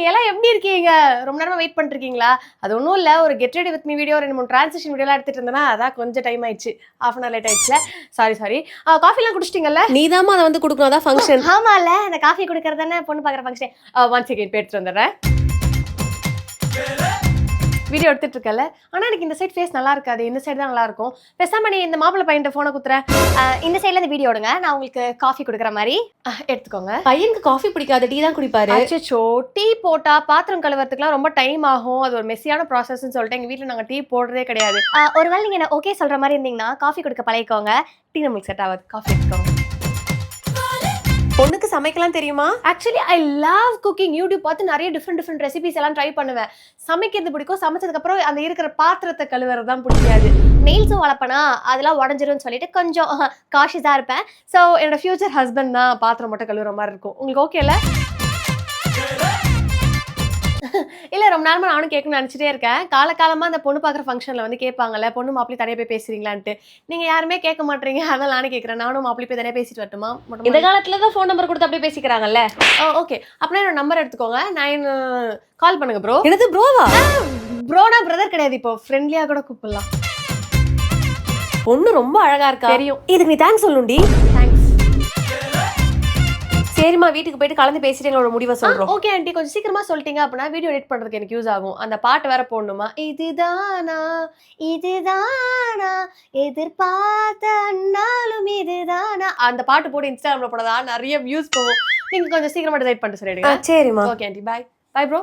எல்லாம் எப்படி இருக்கீங்க? ரொம்ப நேரமா வெயிட் பண்ணிருக்கீங்களா? அது ஒன்றும் இல்லை, ஒரு get ready with me video 2-3 transition வீடியோலாம் எடுத்துட்டு இருந்தேன்னா அதான் கொஞ்சம் டைம் ஆயிடுச்சு. ஹாஃப் அன் ஹவர் லேட் ஆயிடுச்சுல. சாரி. காஃபிலாம் குடிச்சிட்டீங்கல்ல? நீதாம்மா அதை வந்து கொடுக்கணும், அதான் ஃபங்க்ஷன். ஆமால, அந்த காஃபி குடிக்கிறது தானே பொண்ணு பார்க்குற ஃபங்க்ஷன். ஒன் செகண்ட் போய் எடுத்துட்டு வந்துடுறேன். வீடியோ எடுத்துட்டு இருக்கல. ஆனா எனக்கு இந்த சைட் ஃபேஸ் நல்லா இருக்காது, இந்த சைடு தான் நல்லா இருக்கும். பேசாம நீ இந்த மாப்பிள்ளை பையன் போனை குத்துற, இந்த சைட்ல இந்த வீடியோ எடுங்க, நான் உங்களுக்கு காஃபி கொடுக்குற மாதிரி எடுத்துக்கோங்க. பையனுக்கு காஃபி பிடிக்காது, டீ தான் குடிப்பாரு. அச்சோ, டீ போட்டா பாத்திரம் கழுவுறதுக்குலாம் ரொம்ப டைம் ஆகும், அது ஒரு மெஸ்ஸியான ப்ராசஸ்ன்னு சொல்லிட்டு எங்க வீட்டில் நாங்கள் டீ போடுறதே கிடையாது. ஒருவேளை நீங்க என்ன ஓகே சொல்ற மாதிரி இருந்தீங்கன்னா காஃபி கொடுக்க பழகிக்கோங்க. டீ நம்மளுக்கு செட் ஆகாது, காஃபி எடுத்துக்கோங்க. பொண்ணுக்கு சமைக்கலாம் தெரியுமா? Actually I love cooking. YouTube பார்த்து நிறைய டிஃப்ரெண்ட் ரெசிபிஸ் எல்லாம் ட்ரை பண்ணுவேன். சமைக்கிறது பிடிக்கும், சமைச்சதுக்கப்புறம் அந்த இருக்கிற பாத்திரத்தை கழுவுறது தான் பிடிக்காது. நெயில்ஸும் வளர்ப்பேனா, அதெல்லாம் உடஞ்சிரும்னு சொல்லிட்டு கொஞ்சம் காஷியஸாக இருப்பேன். ஸோ என்னோட ஃபியூச்சர் ஹஸ்பண்ட் தான் பாத்திரம் மட்டும் கழுவுற மாதிரி இருக்கும். உங்களுக்கு ஓகேல? இல்லை, ரொம்ப நேரமாக நானும் கேட்கணும்னு நினச்சிட்டே இருக்கேன். காலகாலமாக அந்த பொண்ணு பார்க்குற ஃபங்க்ஷனில் வந்து கேட்பாங்கல்ல, பொண்ணு மாப்பிள்ளை தனியாக போய் பேசுறீங்களான்ட்டு. நீங்கள் யாருமே கேட்க மாட்டீங்க, அதான் நானே கேட்குறேன். நானும் மாப்பிள்ளை போய் தனியாக பேசிட்டு வரட்டுமா? இந்த காலத்தில் தான் ஃபோன் நம்பர் கொடுத்து அப்படியே பேசிக்கிறாங்கல்ல. ஓகே, அப்படின்னா என்னோட நம்பர் எடுத்துக்கோங்க, 9 கால் பண்ணுங்க ப்ரோ. எனது ப்ரோவா? ப்ரோனா பிரதர் கிடையாது, இப்போ ஃப்ரெண்ட்லியாக கூட கூப்பிடலாம். பொண்ணு ரொம்ப அழகா இருக்கா. தெரியும். இதுக்கு நீ தேங்க்ஸ் சொல்லுண்டி. தேங்க்ஸ். சரிம்மா, வீட்டுக்கு போயிட்டு கலந்து பேசிட்டு எங்களோட முடிவை சொல்றோம். ஓகே ஆண்டி, கொஞ்சம் சீக்கிரமா சொல்லிட்டீங்க அப்படின்னா வீடியோ எடிட் பண்றதுக்கு எனக்கு யூஸ் ஆகும். அந்த பாட்டு வேற போடணுமா? இதுதானா எதிர்பார்த்த நாளும் இதுதானா, அந்த பாட்டு போட்டு இன்ஸ்டாகிராம்ல போடாதா நிறைய வியூஸ் போகும். நீங்க கொஞ்சம் சீக்கிரமா டிசைட் பண்ணிட்டு சொல்லிடுங்க. சரிம்மா. Okay aunty, bye bro.